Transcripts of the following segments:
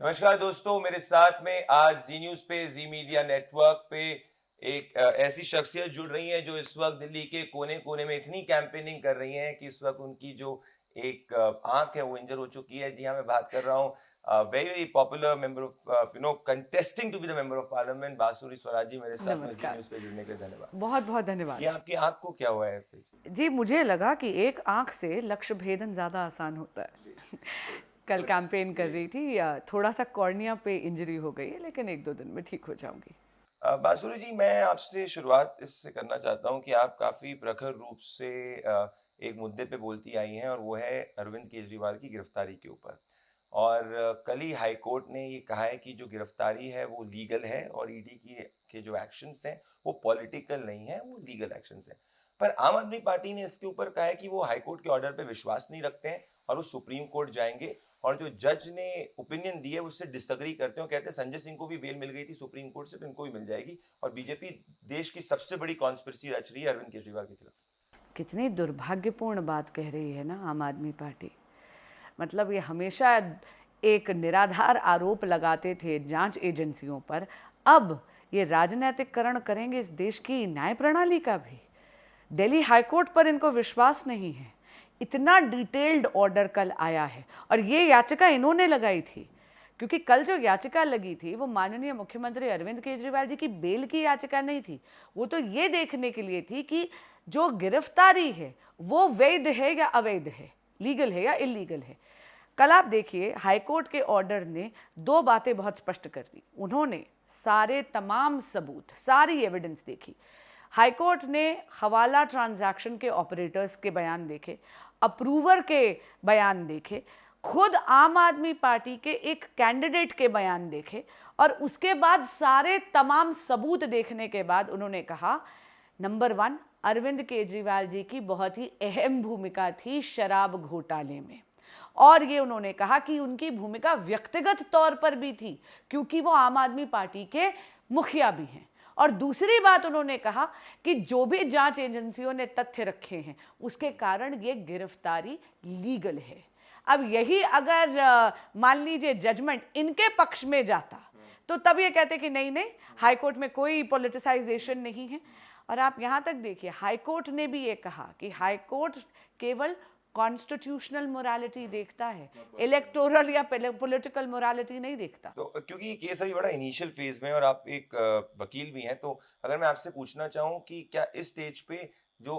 नमस्कार दोस्तों, मेरे साथ में आज जी न्यूज़ पे, जी मीडिया नेटवर्क पे एक ऐसी शख्सियत जुड़ रही है जो इस वक्त दिल्ली के कोने-कोने में इतनी कैंपेनिंग कर रही हैं कि इस वक्त उनकी जो एक आँख है वो इंजर हो चुकी है। जी हाँ, मैं बात कर रहा हूँ very popular member of contesting to be the member of parliament Bansuri Swaraj जी मेरे साथ में जी नमस्कार। न्यूज़ पे जुड़ने के लिए धन्यवाद। बहुत-बहुत धन्यवाद। ये आपकी आँख को क्या हुआ है? जी, मुझे लगा कि एक आँख से लक्ष्य भेदन ज़्यादा आसान होता है। कल कैंपेन कर रही थी थोड़ा-सा कॉर्निया पे इंजरी हो गई है, लेकिन 1-2 दिन में ठीक हो जाऊँगी। बांसुरी जी, मैं आपसे शुरुआत इससे करना चाहता हूँ कि आप काफ़ी प्रखर रूप से एक मुद्दे पे बोलती आई हैं और वो है अरविंद केजरीवाल की गिरफ्तारी के ऊपर। और कल ही हाई कोर्ट ने ये कहा है कि जो गिरफ्तारी है वो लीगल है और ईडी के जो एक्शंस हैं वो पॉलिटिकल नहीं है, वो लीगल एक्शंस हैं। पर आम आदमी पार्टी ने इसके ऊपर कहा है कि वो हाई कोर्ट के ऑर्डर पे विश्वास नहीं रखते हैं और वो सुप्रीम कोर्ट जाएंगे और जो जज ने ओपिनियन दी है उससे डिसएग्री करते हैं और कहते हैं संजय सिंह को भी बेल मिल गई थी सुप्रीम कोर्ट से तो इनको भी मिल जाएगी और बीजेपी देश की सबसे बड़ी कॉन्स्पिरेसी रच रही है अरविंद केजरीवाल के खिलाफ। कितनी दुर्भाग्यपूर्ण बात कह रही है ना आम आदमी पार्टी। मतलब ये हमेशा एक निराधार आरोप लगाते थे जांच एजेंसियों पर, अब ये राजनीतिकरण करेंगे इस देश की न्याय प्रणाली का भी। दिल्ली हाईकोर्ट पर इनको विश्वास नहीं है। इतना डिटेल्ड ऑर्डर कल आया है और ये याचिका इन्होंने लगाई थी, क्योंकि कल जो याचिका लगी थी वो माननीय मुख्यमंत्री अरविंद केजरीवाल जी की बेल की याचिका नहीं थी। वो तो ये देखने के लिए थी कि जो गिरफ्तारी है वो वैध है या अवैध है, लीगल है या इलीगल है। कल आप देखिए हाईकोर्ट के ऑर्डर ने दो बातें बहुत स्पष्ट कर दी। उन्होंने सारे तमाम सबूत, सारी एविडेंस देखी। हाईकोर्ट ने हवाला ट्रांजैक्शन के ऑपरेटर्स के बयान देखे, अप्रूवर के बयान देखे, खुद आम आदमी पार्टी के एक कैंडिडेट के बयान देखे और उसके बाद सारे तमाम सबूत देखने के बाद उन्होंने कहा, नंबर 1, अरविंद केजरीवाल जी की बहुत ही अहम भूमिका थी शराब घोटाले में। और ये उन्होंने कहा कि उनकी भूमिका व्यक्तिगत तौर पर भी थी, क्योंकि वो आम आदमी पार्टी के मुखिया भी हैं। और दूसरी बात उन्होंने कहा कि जो भी जांच एजेंसियों ने तथ्य रखे हैं उसके कारण ये गिरफ्तारी लीगल है। अब यही अगर मान लीजिए जजमेंट इनके पक्ष में जाता तो तब ये कहते कि नहीं नहीं, हाईकोर्ट में कोई पॉलिटिसाइजेशन नहीं है। और आप यहाँ तक देखिए, हाईकोर्ट ने भी ये कहा कि हाईकोर्ट केवल कॉन्स्टिट्यूशनल मोरालिटी देखता है, इलेक्टोरल या पॉलिटिकल मोरालिटी नहीं देखता। तो क्योंकि ये केस अभी बड़ा इनिशियल फेज में है और आप एक वकील भी हैं, तो अगर मैं आपसे पूछना चाहूँ कि क्या इस स्टेज पे जो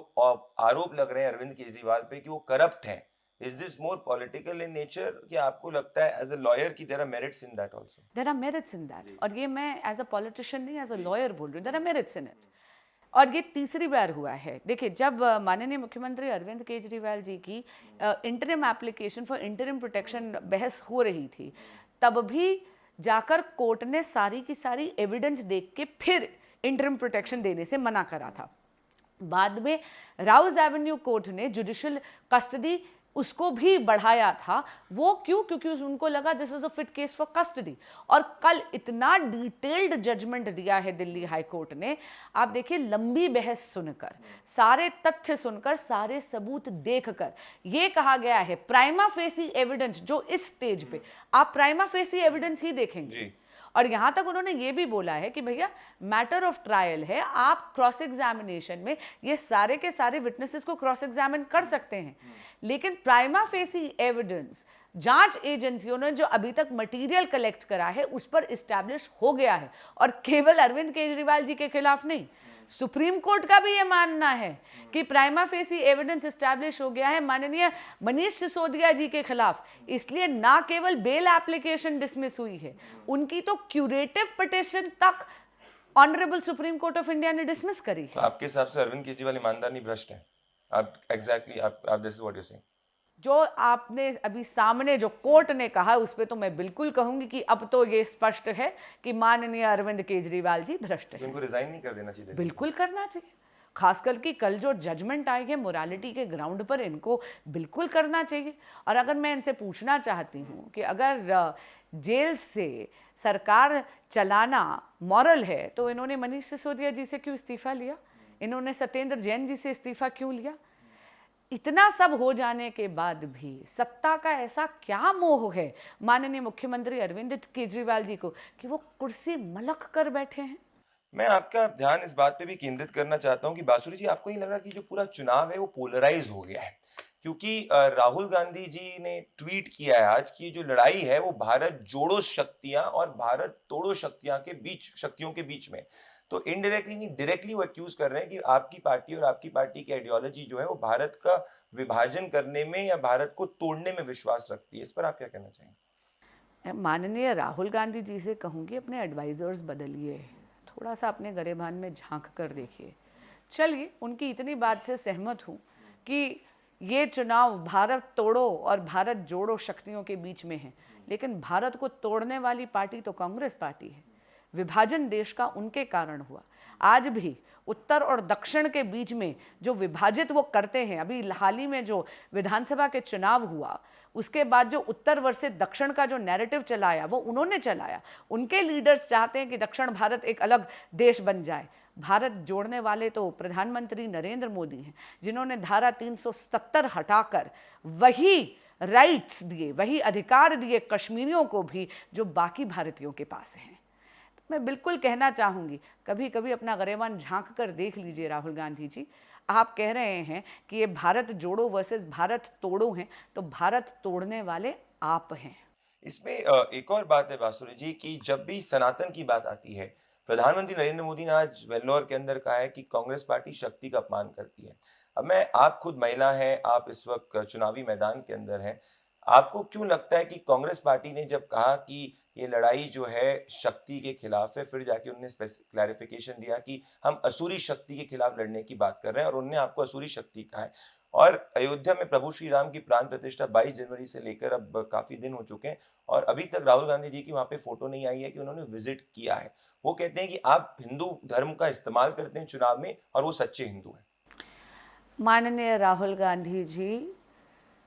आरोप लग रहे हैं अरविंद केजरीवाल पे कि वो करप्ट है, is this more political in nature, कि आपको लगता है एज अ लॉयर कि there are merits in that also? There are merits in that, और ये मैं एज अ पॉलिटिशियन नहीं, एज अ लॉयर बोल रही हूँ, there are merits in it. और ये तीसरी बार हुआ है। देखिए, जब माननीय मुख्यमंत्री अरविंद केजरीवाल जी की interim application for interim protection बहस हो रही थी, तब भी जाकर कोर्ट ने सारी की सारी एविडेंस देख के फिर इंटरिम प्रोटेक्शन देने से मना करा था। बाद में राउज एवेन्यू कोर्ट ने जुडिशियल कस्टडी उसको भी बढ़ाया था। वो क्यों? क्योंकि उनको लगा this is a fit case for custody. और कल इतना डिटेल्ड जजमेंट दिया है दिल्ली हाई कोर्ट ने, आप देखिए, लंबी बहस सुनकर, सारे तथ्य सुनकर, सारे सबूत देखकर ये कहा गया है प्राइमा फेसी एविडेंस, जो इस स्टेज पे आप प्राइमा फेसी एविडेंस ही देखेंगे। और यहां तक उन्होंने ये भी बोला है कि भैया मैटर ऑफ ट्रायल है, आप क्रॉस एग्जामिनेशन में ये सारे के सारे विटनेसेस को क्रॉस एग्जामिन कर सकते हैं, लेकिन प्राइमा फेसी एविडेंस जांच एजेंसियों ने जो अभी तक मटेरियल कलेक्ट करा है उस पर इस्टेब्लिश हो गया है। और केवल अरविंद केजरीवाल जी के खिलाफ नहीं, सुप्रीम कोर्ट का भी ये मानना है कि प्राइमा फेसी एविडेंस एस्टैब्लिश हो गया है माननीय मनीष सिसोदिया जी के खिलाफ। इसलिए ना केवल बेल एप्लीकेशन डिसमिस हुई है, उनकी तो क्यूरेटिव पिटिशन तक honourable supreme court of India ने डिसमिस करी है। तो आपके हिसाब से अरविंद केजरीवाल ईमानदार नहीं, भ्रष्ट है? आप एग्जैक्टली आप this is what you saying? जो आपने अभी सामने जो कोर्ट ने कहा उस पर तो मैं बिल्कुल कहूंगी कि अब तो ये स्पष्ट है कि माननीय अरविंद केजरीवाल जी भ्रष्ट तो है। इनको रिजाइन नहीं कर देना चाहिए? बिल्कुल करना चाहिए। खासकर कि कल जो जजमेंट आई है मोरालिटी के ग्राउंड पर, इनको बिल्कुल करना चाहिए। और अगर मैं इनसे पूछना चाहती हूँ कि अगर जेल से सरकार चलाना मॉरल है तो इन्होंने मनीष सिसोदिया जी से क्यों इस्तीफा लिया? इन्होंने सत्येंद्र जैन जी से इस्तीफा क्यों लिया? इतना सब हो जाने के बाद भी सत्ता का ऐसा क्या मोह है माननीय मुख्यमंत्री अरविंद केजरीवाल जी को कि वो कुर्सी मलक कर बैठे हैं? मैं आपका ध्यान इस बात पे भी केंद्रित करना चाहता हूँ कि बासुरी जी, आपको नहीं लग रहा कि जो पूरा चुनाव है वो पोलराइज हो गया है? क्योंकि राहुल गांधी जी ने ट्वीट किया है आज कि जो लड़ाई है वो भारत जोड़ो शक्तियां और भारत तोड़ो शक्तियों के बीच में। तो इनडायरेक्टली नहीं, डायरेक्टली वो एक्यूज कर रहे हैं कि आपकी पार्टी और आपकी पार्टी की आइडियोलॉजी जो है वो भारत का विभाजन करने में या भारत को तोड़ने में विश्वास रखती है। इस पर आप क्या कहना चाहेंगे? मैं माननीय राहुल गांधी जी से कहूँगी, अपने एडवाइज़र्स बदलिए, थोड़ा सा अपने गरेबान में झांक कर देखिए। चलिए, उनकी इतनी बात से सहमत हूँ कि ये चुनाव भारत तोड़ो और भारत जोड़ो शक्तियों के बीच में है, लेकिन भारत को तोड़ने वाली पार्टी तो कांग्रेस पार्टी है। विभाजन देश का उनके कारण हुआ। आज भी उत्तर और दक्षिण के बीच में जो विभाजित वो करते हैं, अभी हाल ही में जो विधानसभा के चुनाव हुआ उसके बाद जो उत्तर वर्सेस दक्षिण का जो नैरेटिव चलाया वो उन्होंने चलाया। उनके लीडर्स चाहते हैं कि दक्षिण भारत एक अलग देश बन जाए। भारत जोड़ने वाले तो प्रधानमंत्री नरेंद्र मोदी हैं, जिन्होंने धारा 370 हटाकर वही राइट्स दिए, वही अधिकार दिए कश्मीरियों को भी जो बाकी भारतीयों के पास हैं। मैं बिल्कुल कहना चाहूँगी, कभी कभी अपना गरेबान झांक कर देख लीजिए राहुल गांधी जी। आप कह रहे हैं कि ये भारत जोड़ो वर्सेस भारत तोड़ो हैं, तो भारत तोड़ने वाले आप हैं। इसमें एक और बात है बासुरी जी कि जब भी सनातन की बात आती है, प्रधानमंत्री नरेंद्र मोदी ने आज वेल्लोर के अंदर कहा है कि कांग्रेस पार्टी शक्ति का अपमान करती है। अब मैं, आप खुद महिला हैं, आप इस वक्त चुनावी मैदान के अंदर हैं। आपको क्यों लगता है कि कांग्रेस पार्टी ने जब कहा कि ये लड़ाई जो है शक्ति के खिलाफ है, फिर जाके उन्होंने क्लैरिफिकेशन दिया कि हम असुरी शक्ति के खिलाफ लड़ने की बात कर रहे हैं और उन्होंने आपको असुरी शक्ति कहा है। और अयोध्या में प्रभु श्री राम की प्राण प्रतिष्ठा 22 जनवरी से लेकर अब काफी दिन हो चुके हैं और अभी तक राहुल गांधी जी की वहां पे फोटो नहीं आई है कि उन्होंने विजिट किया है। वो कहते हैं कि आप हिंदू धर्म का इस्तेमाल करते हैं चुनाव में और वो सच्चे हिंदू हैं। माननीय राहुल गांधी जी,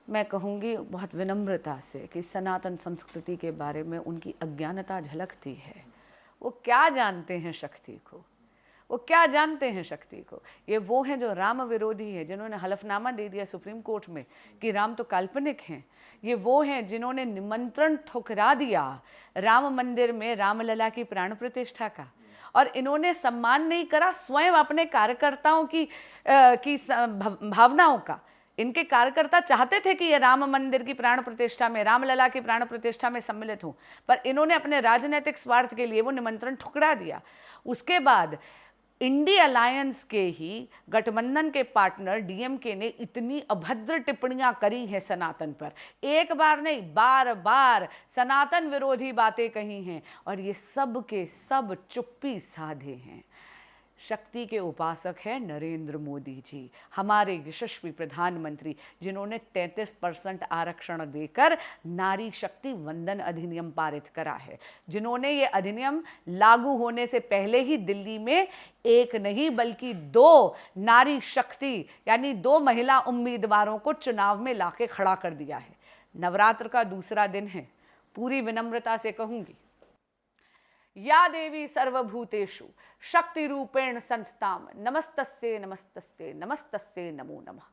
मैं कहूँगी बहुत विनम्रता से कि सनातन संस्कृति के बारे में उनकी अज्ञानता झलकती है। वो क्या जानते हैं शक्ति को? वो क्या जानते हैं शक्ति को? ये वो हैं जो राम विरोधी है, जिन्होंने हलफनामा दे दिया सुप्रीम कोर्ट में कि राम तो काल्पनिक हैं। ये वो हैं जिन्होंने निमंत्रण ठुकरा दिया राम मंदिर में रामलला की प्राण प्रतिष्ठा का, और इन्होंने सम्मान नहीं करा स्वयं अपने कार्यकर्ताओं की भावनाओं का। इनके कार्यकर्ता चाहते थे कि ये राम मंदिर की प्राण प्रतिष्ठा में, रामलला की प्राण प्रतिष्ठा में सम्मिलित हों, पर इन्होंने अपने राजनीतिक स्वार्थ के लिए वो निमंत्रण ठुकरा दिया। उसके बाद इंडी अलायंस के ही गठबंधन के पार्टनर डीएमके ने इतनी अभद्र टिप्पणियां करी हैं सनातन पर, एक बार नहीं बार बार सनातन विरोधी बातें कही हैं, और ये सब के सब चुप्पी साधे हैं। शक्ति के उपासक है नरेंद्र मोदी जी, हमारे यशस्वी प्रधानमंत्री, जिन्होंने 33% आरक्षण देकर नारी शक्ति वंदन अधिनियम पारित करा है, जिन्होंने ये अधिनियम लागू होने से पहले ही दिल्ली में एक नहीं बल्कि 2 नारी शक्ति यानी 2 महिला उम्मीदवारों को चुनाव में लाके खड़ा कर दिया है। नवरात्र का दूसरा दिन है, पूरी विनम्रता से कहूंगी, या देवी सर्वभूतेषु शक्ति रूपेण संस्थाम नमस्तस्ये नमस्तस्ये नमस्तस्ये नमो नमः।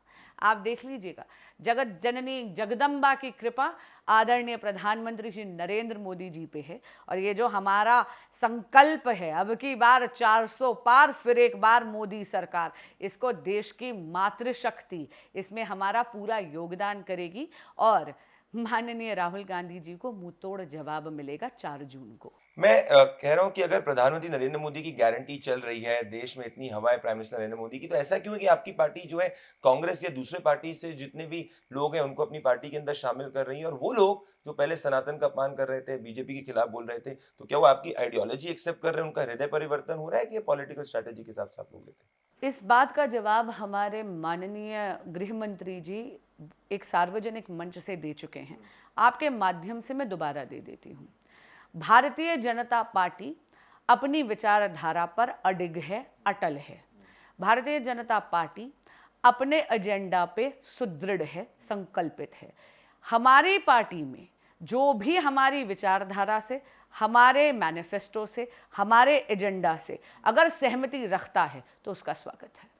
आप देख लीजिएगा, जगत जननी जगदम्बा की कृपा आदरणीय प्रधानमंत्री श्री नरेंद्र मोदी जी पे है, और ये जो हमारा संकल्प है अब की बार 400 पार, फिर एक बार मोदी सरकार, इसको देश की मातृशक्ति इसमें हमारा पूरा योगदान करेगी, और माननीय राहुल गांधी जी को मुंहतोड़ जवाब मिलेगा 4 जून को। मैं कह रहा हूँ कि अगर प्रधानमंत्री नरेंद्र मोदी की गारंटी चल रही है, देश में इतनी हवा है प्राइम मिनिस्टर नरेंद्र मोदी की, तो ऐसा क्यों है कि आपकी पार्टी जो है कांग्रेस या दूसरे पार्टी से जितने भी लोग हैं उनको अपनी पार्टी के अंदर शामिल कर रही है, और वो लोग जो पहले सनातन का अपमान कर रहे थे, बीजेपी के खिलाफ बोल रहे थे, तो क्या वो आपकी आइडियोलॉजी एक्सेप्ट कर रहे हैं, उनका हृदय परिवर्तन हो रहा है कि पॉलिटिकल स्ट्रैटेजी के हिसाब से आप लोग लेते हैं? इस बात का जवाब हमारे माननीय गृह मंत्री जी एक सार्वजनिक मंच से दे चुके हैं, आपके माध्यम से मैं दोबारा दे देती हूँ। भारतीय जनता पार्टी अपनी विचारधारा पर अडिग है, अटल है। भारतीय जनता पार्टी अपने एजेंडा पे सुदृढ़ है, संकल्पित है। हमारी पार्टी में जो भी हमारी विचारधारा से, हमारे मैनिफेस्टो से, हमारे एजेंडा से अगर सहमति रखता है तो उसका स्वागत है।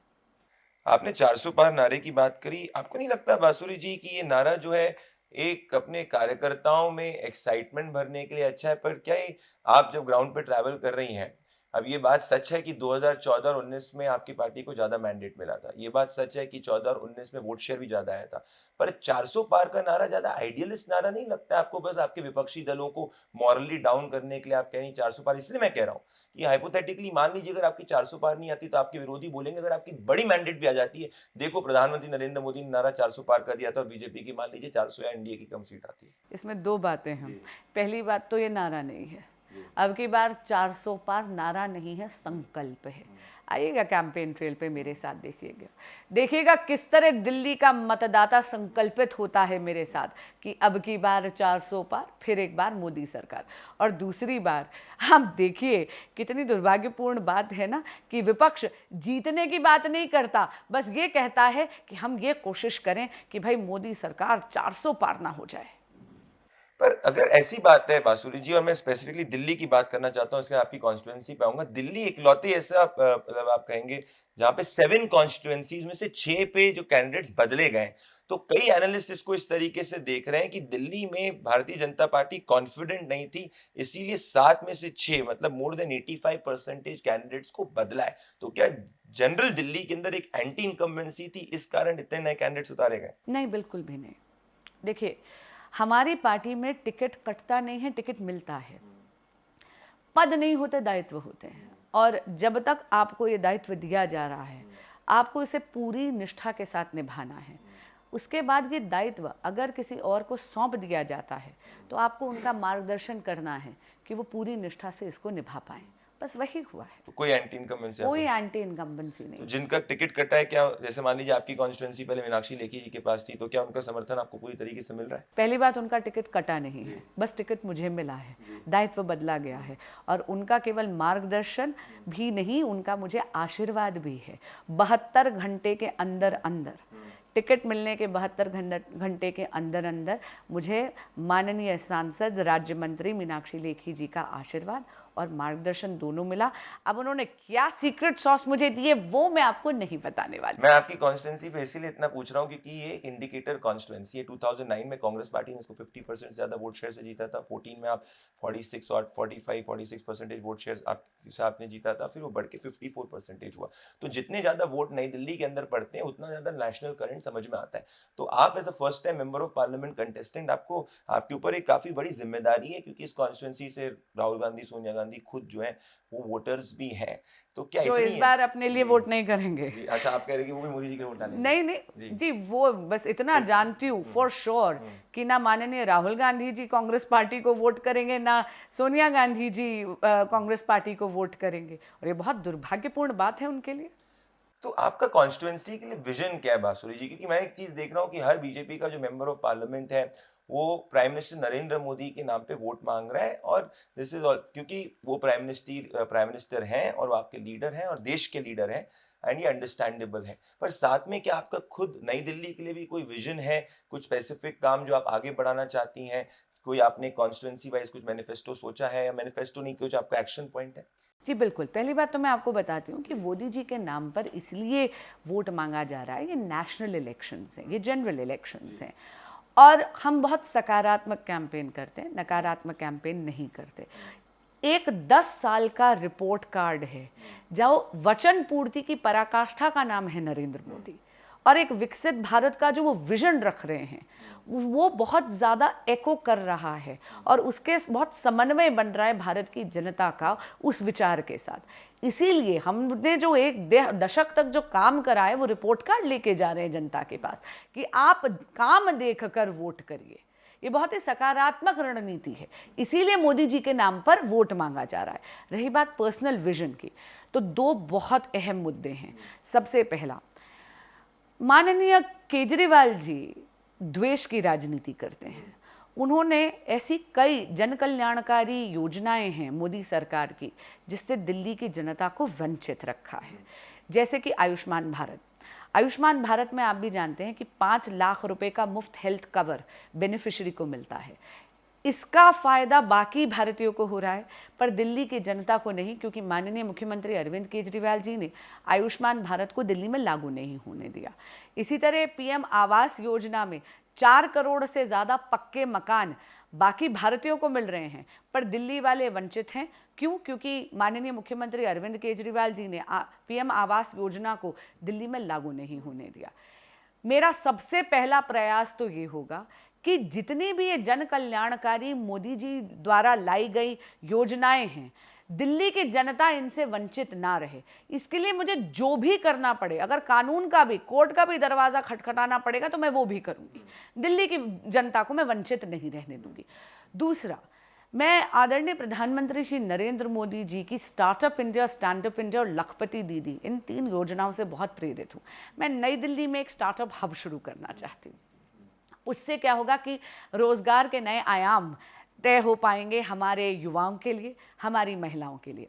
आपने 400 पार नारे की बात करी। आपको नहीं लगता बासुरी जी कि ये नारा जो है एक अपने कार्यकर्ताओं में एक्साइटमेंट भरने के लिए अच्छा है, पर क्या ये आप जब ग्राउंड पे ट्रैवल कर रही हैं, अब ये बात सच है कि 2014 और 19 में आपकी पार्टी को ज़्यादा मैंडेट मिला था। ये बात सच है कि 14 और 19 में वोट शेयर भी ज़्यादा आया था। पर 400 पार का नारा ज़्यादा आइडियलिस्ट नारा नहीं लगता आपको? बस आपके विपक्षी दलों को मॉरली डाउन करने के लिए आप कह रही हैं 400 पार। इसलिए मैं कह रहा हूँ कि हाइपोथेटिकली मान लीजिए अगर आपकी 400 पार नहीं आती तो आपके विरोधी बोलेंगे अगर आपकी बड़ी मैंडेट भी आ जाती है, देखो प्रधानमंत्री नरेंद्र मोदी ने नारा 400 पार कर दिया था और बीजेपी की मान लीजिए 400 या एनडीए की कम सीट आती है। इसमें दो बातें हैं। पहली बात तो ये नारा नहीं है, अब की बार 400 पार नारा नहीं है, संकल्प है। आइएगा कैंपेन ट्रेल पे मेरे साथ, देखिएगा किस तरह दिल्ली का मतदाता संकल्पित होता है मेरे साथ कि अब की बार 400 पार, फिर एक बार मोदी सरकार। और दूसरी बार आप देखिए कितनी दुर्भाग्यपूर्ण बात है ना कि विपक्ष जीतने की बात नहीं करता, बस ये कहता है कि हम ये कोशिश करें कि भाई मोदी सरकार 400 पार ना हो जाए। पर अगर ऐसी बात है बासुरी जी, और मैं स्पेसिफिकली दिल्ली की बात करना चाहता हूँ, इसके आपकी कॉन्स्टिट्यूएंसी पे आऊंगा। दिल्ली इकलौती ऐसा मतलब आप कहेंगे जहाँ पे 7 कॉन्स्टिट्यूएंसीज में से 6 पे जो कैंडिडेट्स बदले गए। तो कई एनालिस्ट इसको इस तरीके से देख रहे हैं कि दिल्ली में भारतीय जनता पार्टी कॉन्फिडेंट नहीं थी, इसीलिए 7 में से 6 मतलब मोर देन 85% कैंडिडेट्स को बदला है। तो क्या जनरल दिल्ली के अंदर एक एंटी इनकम्बेंसी थी, इस कारण इतने नए कैंडिडेट्स उतारे गए? नहीं, बिल्कुल भी नहीं। देखिए, हमारी पार्टी में टिकट कटता नहीं है, टिकट मिलता है। पद नहीं होते, दायित्व होते हैं, और जब तक आपको ये दायित्व दिया जा रहा है आपको इसे पूरी निष्ठा के साथ निभाना है। उसके बाद ये दायित्व अगर किसी और को सौंप दिया जाता है तो आपको उनका मार्गदर्शन करना है कि वो पूरी निष्ठा से इसको निभा पाएं। बस वही हुआ है, तो कोई एंटी इनकम्बेंसी कोई एंटी इनकम्बेंसी नहीं। तो जिनका टिकट कटा है, क्या जैसे मान लीजिए आपकी कॉन्स्टिट्यूएंसी पहले मीनाक्षी लेखी जी के पास थी, तो क्या उनका समर्थन आपको पूरी तरीके से मिल रहा है? पहली बात, उनका टिकट कटा नहीं है, बस टिकट मुझे मिला है, दायित्व बदला गया है, और उनका केवल मार्गदर्शन भी नहीं, उनका मुझे आशीर्वाद भी है। 72 घंटे के अंदर अंदर, टिकट मिलने के 72 घंटे के अंदर अंदर मुझे माननीय सांसद राज्य मंत्री मीनाक्षी लेखी जी का आशीर्वाद और मार्गदर्शन दोनों मिला। अब उन्होंने क्या सीक्रेट सॉस मुझे दिए वो मैं आपको नहीं बताने वाली। मैं आपकी कॉन्स्टिट्यूएंसी पे इसीलिए इतना पूछ रहा हूँ क्योंकि ये एक इंडिकेटर कॉन्स्टिट्यूएंसी है। 2009 में कांग्रेस पार्टी ने इसको 50% से ज्यादा वोट शेयर से जीता था। 14 में आप 46 और 46% वोट शेयर आपने जीता था, फिर वो बढ़ के 54% हुआ। तो जितने ज्यादा वोट नई दिल्ली के अंदर पड़ते हैं उतना ज्यादा नेशनल करंट समझ में आता है। तो आप as a first time member of parliament contestant, आपको आपके ऊपर एक काफी बड़ी जिम्मेदारी है, क्योंकि इस कॉन्स्टिट्यूएंसी से राहुल गांधी, सोनिया गांधी खुद जो है वो वोटर्स भी हैं। तो क्या जो इतनी इस बार अपने लिए वोट नहीं करेंगे। जी, अच्छा, आप कह रहे हैं कि वो भी मोदी जी के वोट डालेंगे? नहीं नहीं जी, वो बस इतना जानती हूँ फॉर श्योर कि ना माननीय राहुल गांधी जी कांग्रेस पार्टी को वोट करेंगे, ना सोनिया गांधी जी कांग्रेस पार्टी को वोट करेंगे, और ये बहुत दुर्भाग्यपूर्ण बात है उनके लिए। तो आपका कॉन्स्टिट्यूएंसी के लिए विजन क्या है बासुरी जी? क्योंकि मैं एक चीज देख रहा हूँ कि हर बीजेपी का जो मेंबर ऑफ पार्लियामेंट है वो प्राइम मिनिस्टर नरेंद्र मोदी के नाम पे वोट मांग रहा है, और दिस इज ऑल क्योंकि वो प्राइम मिनिस्टर हैं और वो आपके लीडर हैं और देश के लीडर हैं, एंड ये अंडरस्टैंडेबल है। पर साथ में क्या आपका खुद नई दिल्ली के लिए भी कोई विजन है, कुछ स्पेसिफिक काम जो आप आगे बढ़ाना चाहती हैं? कोई आपने कॉन्स्टिट्यूएंसी वाइज कुछ मैनिफेस्टो सोचा है, या मैनिफेस्टो नहीं, कुछ आपका एक्शन पॉइंट है? जी बिल्कुल। पहली बात तो मैं आपको बताती हूँ कि मोदी जी के नाम पर इसलिए वोट मांगा जा रहा है, ये नेशनल इलेक्शंस हैं, ये जनरल इलेक्शंस हैं, और हम बहुत सकारात्मक कैंपेन करते हैं, नकारात्मक कैंपेन नहीं करते। एक 10 साल का रिपोर्ट कार्ड है, जो वचन पूर्ति की पराकाष्ठा का नाम है नरेंद्र मोदी, और एक विकसित भारत का जो वो विजन रख रहे हैं वो बहुत ज़्यादा एको कर रहा है, और उसके बहुत समन्वय बन रहा है भारत की जनता का उस विचार के साथ। इसीलिए हमने जो एक दशक तक जो काम करा है वो रिपोर्ट कार्ड लेके जा रहे हैं जनता के पास कि आप काम देख कर वोट करिए। ये बहुत ही सकारात्मक रणनीति है, इसीलिए मोदी जी के नाम पर वोट मांगा जा रहा है। रही बात पर्सनल विजन की, तो 2 बहुत अहम मुद्दे हैं। सबसे पहला, माननीय केजरीवाल जी द्वेष की राजनीति करते हैं। उन्होंने ऐसी कई जन कल्याणकारी योजनाएं हैं मोदी सरकार की जिससे दिल्ली की जनता को वंचित रखा है, जैसे कि आयुष्मान भारत। आयुष्मान भारत में आप भी जानते हैं कि 5 लाख रुपए का मुफ्त हेल्थ कवर बेनिफिशियरी को मिलता है। इसका फायदा बाकी भारतीयों को हो रहा है पर दिल्ली की जनता को नहीं, क्योंकि माननीय मुख्यमंत्री अरविंद केजरीवाल जी ने आयुष्मान भारत को दिल्ली में लागू नहीं होने दिया। इसी तरह पीएम आवास योजना में 4 करोड़ से ज़्यादा पक्के मकान बाकी भारतीयों को मिल रहे हैं पर दिल्ली वाले वंचित हैं। क्यों? क्योंकि माननीय मुख्यमंत्री अरविंद केजरीवाल जी ने पीएम आवास योजना को दिल्ली में लागू नहीं होने दिया। मेरा सबसे पहला प्रयास तो ये होगा कि जितनी भी ये जन कल्याणकारी मोदी जी द्वारा लाई गई योजनाएं हैं, दिल्ली की जनता इनसे वंचित ना रहे। इसके लिए मुझे जो भी करना पड़े, अगर कानून का भी, कोर्ट का भी दरवाज़ा खटखटाना पड़ेगा तो मैं वो भी करूँगी। दिल्ली की जनता को मैं वंचित नहीं रहने दूंगी। दूसरा, मैं आदरणीय प्रधानमंत्री श्री नरेंद्र मोदी जी की स्टार्टअप इंडिया, स्टैंडअप इंडिया और लखपति दीदी, इन 3 योजनाओं से बहुत प्रेरित हूँ। मैं नई दिल्ली में एक स्टार्टअप हब शुरू करना चाहती हूँ। उससे क्या होगा कि रोजगार के नए आयाम तय हो पाएंगे हमारे युवाओं के लिए, हमारी महिलाओं के लिए।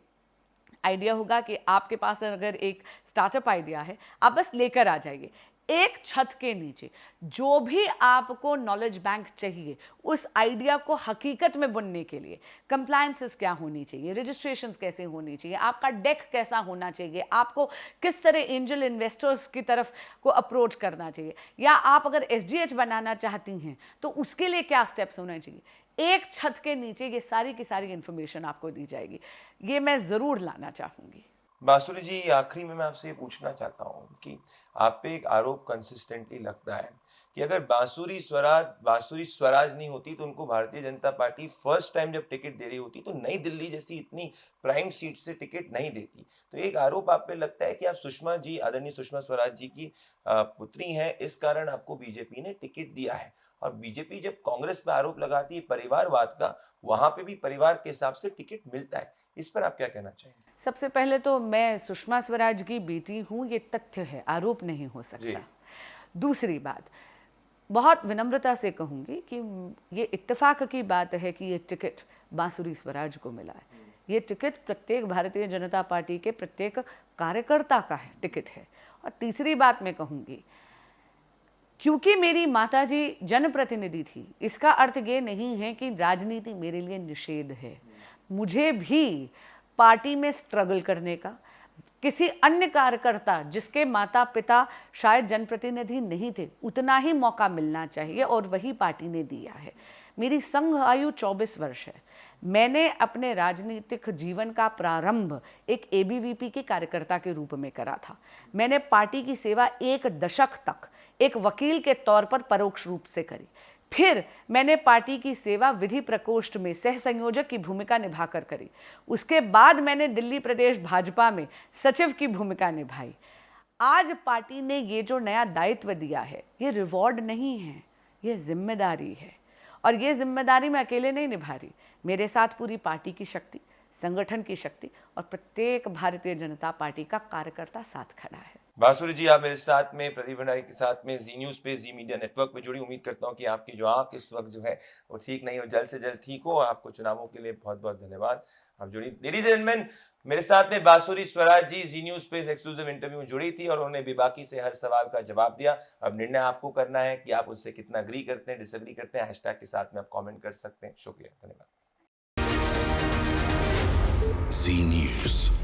आइडिया होगा कि आपके पास अगर एक स्टार्टअप आइडिया है, आप बस लेकर आ जाइए। एक छत के नीचे जो भी आपको नॉलेज बैंक चाहिए, उस आइडिया को हकीकत में बुनने के लिए कंप्लायंसेस क्या होनी चाहिए, रजिस्ट्रेशंस कैसे होनी चाहिए, आपका डेक कैसा होना चाहिए, आपको किस तरह एंजल इन्वेस्टर्स की तरफ को अप्रोच करना चाहिए, या आप अगर एसडीएच बनाना चाहती हैं तो उसके लिए क्या स्टेप्स होने चाहिए, एक छत के नीचे ये सारी की सारी इंफॉर्मेशन आपको दी जाएगी। ये मैं ज़रूर लाना चाहूँगी। बांसुरी जी, आखिरी में मैं आपसे ये पूछना चाहता हूँ कि आप पे एक आरोप कंसिस्टेंटली लगता है कि अगर बांसुरी स्वराज नहीं होती तो उनको Bharatiya Janata party first time जब टिकट दे रही होती तो नई दिल्ली जैसी इतनी प्राइम सीट से टिकट नहीं देती। तो एक आरोप आप पे लगता है कि आप सुषमा जी, आदरणीय सुषमा स्वराज जी की पुत्री हैं, इस कारण आपको बीजेपी ने टिकट दिया है। और बीजेपी जब कांग्रेस पे आरोप लगाती है परिवारवाद का, वहां पे भी परिवार के हिसाब से टिकट मिलता है। इस पर आप क्या कहना चाहेंगे? सबसे पहले तो मैं सुषमा स्वराज की बेटी हूँ, ये तथ्य है, आरोप नहीं हो सकता। दूसरी बात, बहुत विनम्रता से कहूँगी कि ये इत्तेफाक की बात है कि ये टिकट बांसुरी स्वराज को मिला है। ये टिकट प्रत्येक भारतीय जनता पार्टी के प्रत्येक कार्यकर्ता का है, टिकट है। और तीसरी बात मैं कहूँगी, क्योंकि मेरी माताजी जनप्रतिनिधि थी, इसका अर्थ ये नहीं है कि राजनीति मेरे लिए निषेध है। मुझे भी पार्टी में स्ट्रगल करने का, किसी अन्य कार्यकर्ता जिसके माता पिता शायद जनप्रतिनिधि नहीं थे, उतना ही मौका मिलना चाहिए और वही पार्टी ने दिया है। मेरी संघ आयु 24 वर्ष है। मैंने अपने राजनीतिक जीवन का प्रारंभ एक एबीवीपी के कार्यकर्ता के रूप में करा था। मैंने पार्टी की सेवा 1 दशक तक एक वकील के तौर पर परोक्ष रूप से करी। फिर मैंने पार्टी की सेवा विधि प्रकोष्ठ में सह संयोजक की भूमिका निभाकर करी। उसके बाद मैंने दिल्ली प्रदेश भाजपा में सचिव की भूमिका निभाई। आज पार्टी ने ये जो नया दायित्व दिया है, ये रिवॉर्ड नहीं है, ये जिम्मेदारी है। और ये जिम्मेदारी मैं अकेले नहीं निभा रही, मेरे साथ पूरी पार्टी की शक्ति, संगठन की शक्ति और प्रत्येक भारतीय जनता पार्टी का कार्यकर्ता साथ खड़ा है। बांसुरी जी, आप मेरे साथ में, प्रदीप भंडारी के साथ में जी न्यूज़ पे, जी मीडिया नेटवर्क पे जुड़ी। उम्मीद करता हूँ कि आपकी जो आँख इस वक्त जो है वो ठीक नहीं हो, जल्द से जल्द ठीक हो। आपको चुनावों के लिए बहुत बहुत धन्यवाद। आप जुड़ी। लेडीज एंड जेंटलमैन, मेरे साथ में बांसुरी स्वराज जी जी न्यूज़ पे एक्सक्लूसिव इंटरव्यू में जुड़ी थी और उन्होंने बेबाकी से हर सवाल का जवाब दिया। अब निर्णय आपको करना है कि आप उससे कितना एग्री करते हैं, डिसएग्री करते हैं। हैशटैग के साथ में आप कॉमेंट कर सकते हैं। शुक्रिया, धन्यवाद। जी न्यूज़।